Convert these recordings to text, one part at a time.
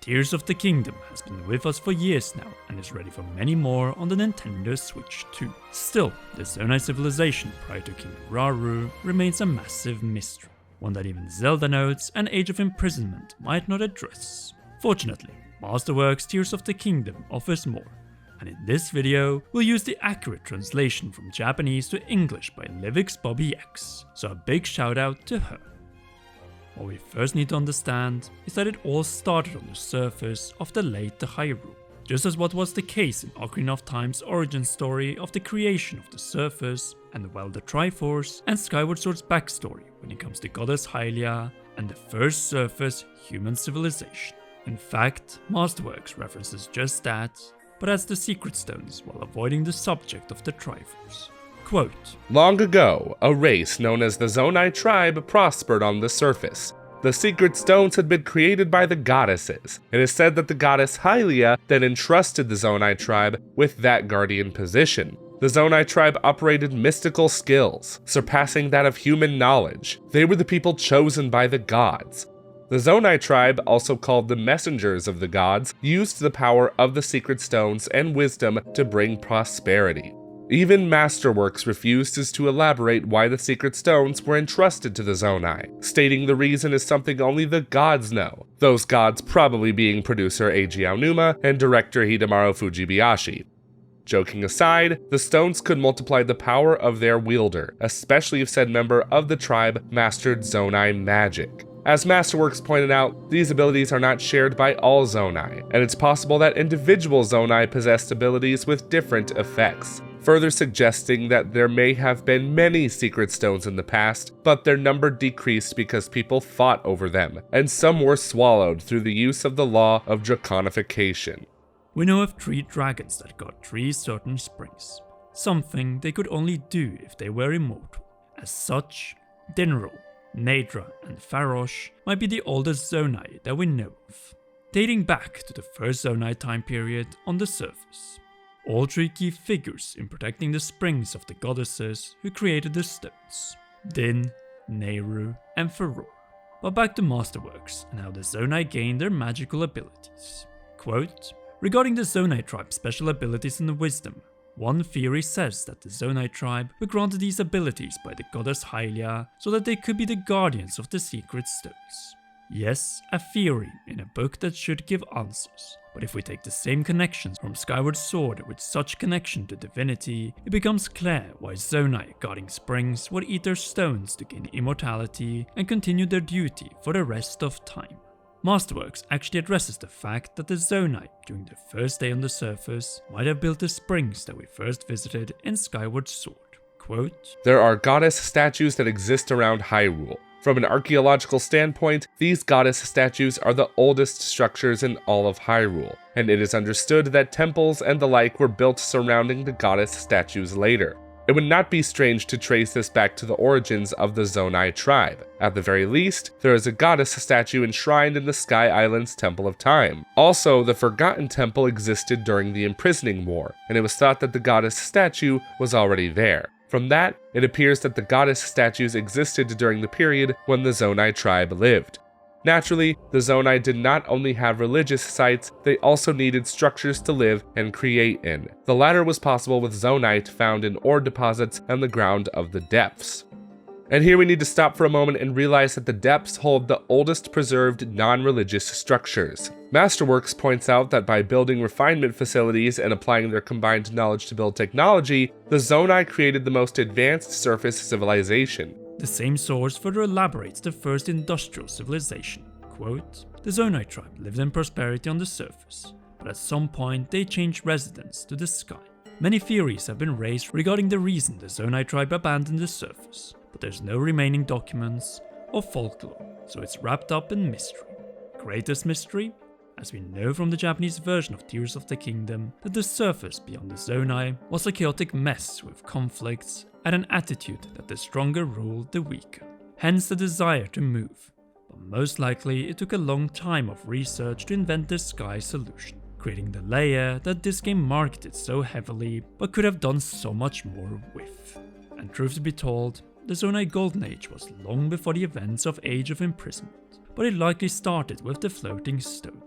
Tears of the Kingdom has been with us for years now and is ready for many more on the Nintendo Switch too. Still, the Zonai civilization prior to King Rauru remains a massive mystery, one that even Zelda notes and Age of Imprisonment might not address. Fortunately, Masterworks Tears of the Kingdom offers more, and in this video we'll use the accurate translation from Japanese to English by Livixbobbiex, so a big shout out to her. What we first need to understand is that it all started on the surface of the late Hyrule, just as what was the case in Ocarina of Time's origin story of the creation of the surface, and well the Triforce and Skyward Sword's backstory when it comes to Goddess Hylia and the first surface human civilization. In fact, Masterworks references just that, but adds the secret stones while avoiding the subject of the Triforce. Quote, "Long ago, a race known as the Zonai tribe prospered on the surface. The secret stones had been created by the goddesses. It is said that the goddess Hylia then entrusted the Zonai tribe with that guardian position. The Zonai tribe operated mystical skills, surpassing that of human knowledge. They were the people chosen by the gods. The Zonai tribe, also called the messengers of the gods, used the power of the secret stones and wisdom to bring prosperity. Even Masterworks refuses to elaborate why the secret stones were entrusted to the Zonai, stating the reason is something only the gods know, those gods probably being producer Eiji Aonuma and director Hidemaru Fujibayashi. Joking aside, the stones could multiply the power of their wielder, especially if said member of the tribe mastered Zonai magic. As Masterworks pointed out, these abilities are not shared by all Zonai, and it's possible that individual Zonai possessed abilities with different effects, further suggesting that there may have been many secret stones in the past, but their number decreased because people fought over them, and some were swallowed through the use of the law of draconification. We know of 3 dragons that got 3 certain springs, something they could only do if they were immortal. As such, Dinral, Nadra and Farosh might be the oldest Zonai that we know of, dating back to the first Zonai time period on the surface. All 3 key figures in protecting the springs of the goddesses who created the stones, Din, Nehru and Farore. But back to Masterworks and how the Zonai gained their magical abilities. Quote, "Regarding the Zonai tribe's special abilities and the wisdom, one theory says that the Zonai tribe were granted these abilities by the goddess Hylia so that they could be the guardians of the secret stones. Yes, a theory in a book that should give answers, but if we take the same connections from Skyward Sword with such connection to divinity, it becomes clear why Zonai guarding springs would eat their stones to gain immortality and continue their duty for the rest of time. Masterworks actually addresses the fact that the Zonai, during their first day on the surface, might have built the springs that we first visited in Skyward Sword. Quote, "There are goddess statues that exist around Hyrule. From an archaeological standpoint, these goddess statues are the oldest structures in all of Hyrule, and it is understood that temples and the like were built surrounding the goddess statues later. It would not be strange to trace this back to the origins of the Zonai tribe. At the very least, there is a goddess statue enshrined in the Sky Island's Temple of Time. Also, the Forgotten Temple existed during the Imprisoning War, and it was thought that the goddess statue was already there. From that, it appears that the goddess statues existed during the period when the Zonai tribe lived. Naturally, the Zonai did not only have religious sites, they also needed structures to live and create in. The latter was possible with Zonite found in ore deposits and the ground of the depths. And here we need to stop for a moment and realize that the depths hold the oldest preserved non-religious structures. Masterworks points out that by building refinement facilities and applying their combined knowledge to build technology, the Zonai created the most advanced surface civilization. The same source further elaborates the first industrial civilization. Quote, "The Zonai tribe lived in prosperity on the surface, but at some point they changed residence to the sky. Many theories have been raised regarding the reason the Zonai tribe abandoned the surface, but there's no remaining documents or folklore, so it's wrapped up in mystery. Greatest mystery? As we know from the Japanese version of Tears of the Kingdom, that the surface beyond the Zonai was a chaotic mess with conflicts and an attitude that the stronger ruled the weaker, hence the desire to move. But most likely it took a long time of research to invent the sky solution, creating the layer that this game marketed so heavily but could have done so much more with. And truth to be told, the Zonai Golden Age was long before the events of Age of Imprisonment, but it likely started with the floating stone.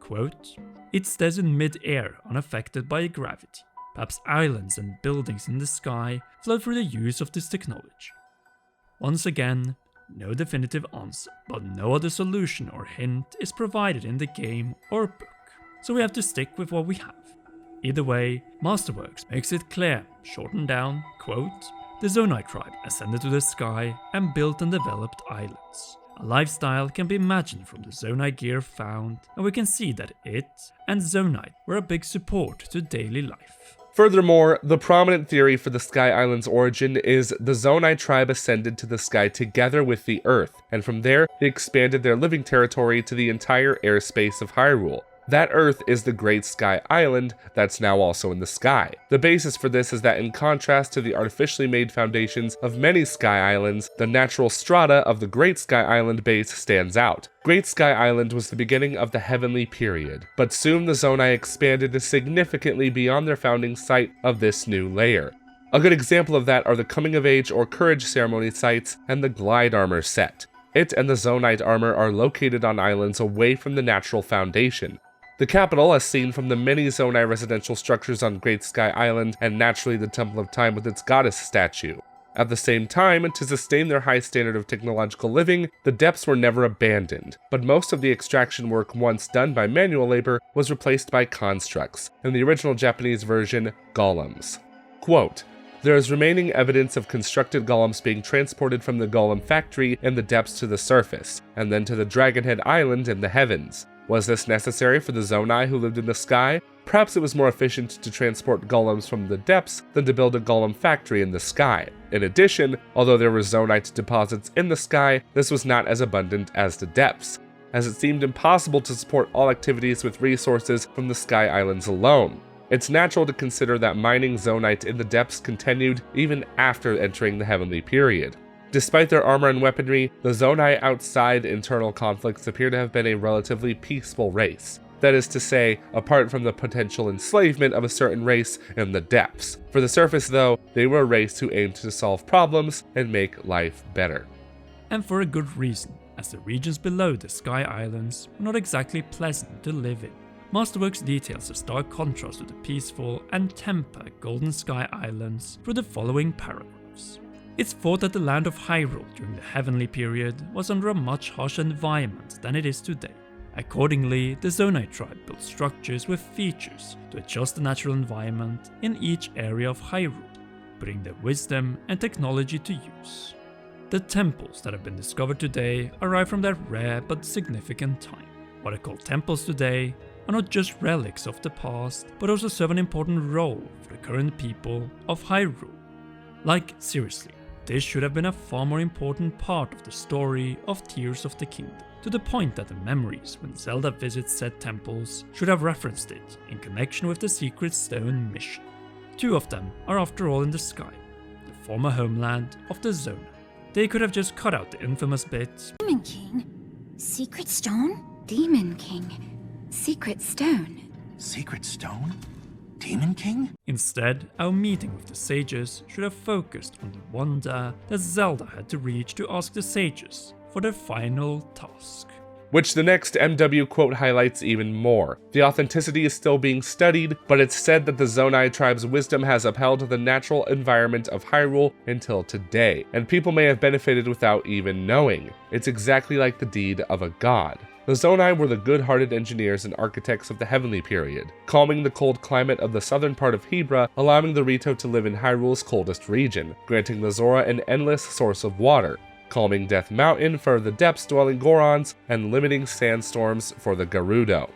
quote, "It stays in mid-air unaffected by gravity. Perhaps islands and buildings in the sky flow through the use of this technology." Once again, no definitive answer, but no other solution or hint is provided in the game or book, so we have to stick with what we have. Either way, Masterworks makes it clear, shortened down, quote, "The Zonai tribe ascended to the sky and built and developed islands. A lifestyle can be imagined from the Zonai gear found, and we can see that it and Zonai were a big support to daily life." Furthermore, the prominent theory for the Sky Island's origin is the Zonai tribe ascended to the sky together with the Earth, and from there they expanded their living territory to the entire airspace of Hyrule. That Earth is the Great Sky Island that's now also in the sky. The basis for this is that in contrast to the artificially made foundations of many Sky Islands, the natural strata of the Great Sky Island base stands out. Great Sky Island was the beginning of the Heavenly Period, but soon the Zonai expanded significantly beyond their founding site of this new layer. A good example of that are the Coming of Age or Courage Ceremony sites and the Glide Armor set. It and the Zonite armor are located on islands away from the natural foundation. The capital, as seen from the many Zonai residential structures on Great Sky Island, and naturally the Temple of Time with its goddess statue. At the same time, to sustain their high standard of technological living, the depths were never abandoned, but most of the extraction work once done by manual labor was replaced by constructs, in the original Japanese version, golems. Quote, "There is remaining evidence of constructed golems being transported from the golem factory in the depths to the surface, and then to the Dragonhead Island in the heavens. Was this necessary for the Zonai who lived in the sky? Perhaps it was more efficient to transport golems from the depths than to build a golem factory in the sky. In addition, although there were Zonite deposits in the sky, this was not as abundant as the depths, as it seemed impossible to support all activities with resources from the Sky Islands alone. It's natural to consider that mining Zonite in the depths continued even after entering the Heavenly Period. Despite their armor and weaponry, the Zonai outside internal conflicts appear to have been a relatively peaceful race. That is to say, apart from the potential enslavement of a certain race in the depths. For the surface though, they were a race who aimed to solve problems and make life better. And for a good reason, as the regions below the Sky Islands were not exactly pleasant to live in. Masterworks details a stark contrast to the peaceful and tempered Golden Sky Islands through the following paragraphs. It's thought that the land of Hyrule during the Heavenly Period was under a much harsher environment than it is today. Accordingly, the Zonai tribe built structures with features to adjust the natural environment in each area of Hyrule, putting their wisdom and technology to use. The temples that have been discovered today arrive from that rare but significant time. What are called temples today are not just relics of the past, but also serve an important role for the current people of Hyrule. Like, seriously, this should have been a far more important part of the story of Tears of the Kingdom, to the point that the memories when Zelda visits said temples should have referenced it in connection with the Secret Stone mission. Two of them are after all in the sky, the former homeland of the Zonai. They could have just cut out the infamous bit, Demon King? Secret Stone? Demon King. Secret Stone. Secret Stone? Demon King? Instead, our meeting with the sages should have focused on the wonder that Zelda had to reach to ask the sages for their final task. Which the next MW quote highlights even more. The authenticity is still being studied, but it's said that the Zonai tribe's wisdom has upheld the natural environment of Hyrule until today, and people may have benefited without even knowing. It's exactly like the deed of a god. The Zonai were the good-hearted engineers and architects of the Heavenly Period, calming the cold climate of the southern part of Hebra, allowing the Rito to live in Hyrule's coldest region, granting the Zora an endless source of water, calming Death Mountain for the depths-dwelling Gorons, and limiting sandstorms for the Gerudo.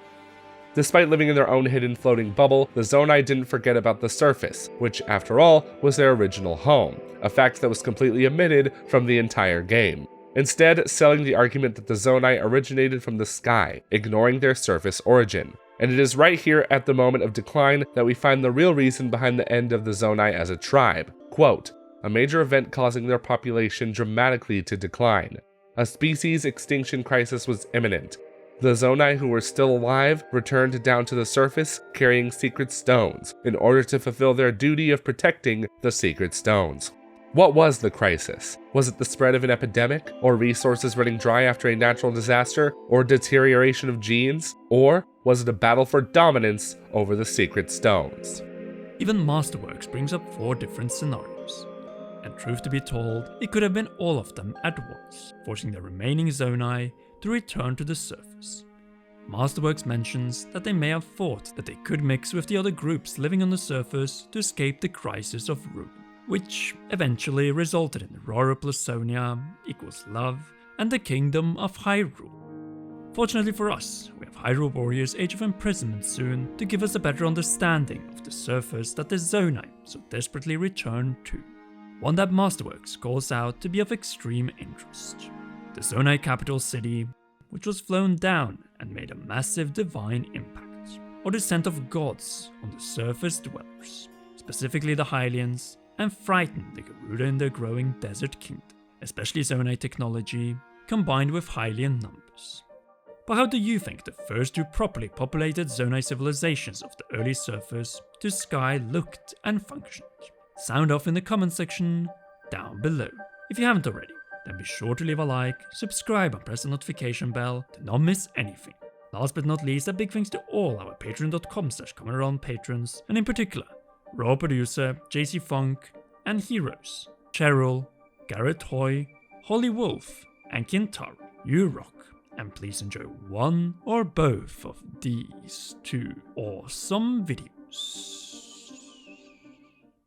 Despite living in their own hidden floating bubble, the Zonai didn't forget about the surface, which, after all, was their original home, a fact that was completely omitted from the entire game. Instead, selling the argument that the Zonai originated from the sky, ignoring their surface origin. And it is right here at the moment of decline that we find the real reason behind the end of the Zonai as a tribe. Quote, "A major event causing their population dramatically to decline. A species extinction crisis was imminent. The Zonai who were still alive returned down to the surface carrying secret stones in order to fulfill their duty of protecting the secret stones." What was the crisis? Was it the spread of an epidemic, or resources running dry after a natural disaster, or deterioration of genes? Or was it a battle for dominance over the secret stones? Even Masterworks brings up 4 different scenarios. And truth to be told, it could have been all of them at once, forcing the remaining Zonai to return to the surface. Masterworks mentions that they may have thought that they could mix with the other groups living on the surface to escape the crisis of Hyrule, which eventually resulted in Aurora plus Sonia equals love and the kingdom of Hyrule. Fortunately for us, we have Hyrule Warriors Age of Imprisonment soon to give us a better understanding of the surface that the Zonai so desperately return to. One that Masterworks calls out to be of extreme interest. The Zonai capital city, which was flown down and made a massive divine impact, or descent of gods on the surface dwellers, specifically the Hylians, and frightened the Garuda in their growing desert kingdom, especially Zonai technology combined with Hylian numbers. But how do you think the first 2 properly populated Zonai civilizations of the early surface to sky looked and functioned? Sound off in the comment section down below. If you haven't already, then be sure to leave a like, subscribe and press the notification bell to not miss anything. Last but not least, a big thanks to all our patreon.com/CommonRun patrons, and in particular, Raw Producer, JC Funk, and Heroes, Cheryl, Garrett Hoy, Holly Wolf, and Kintaro. You rock, and please enjoy one or both of these 2 awesome videos.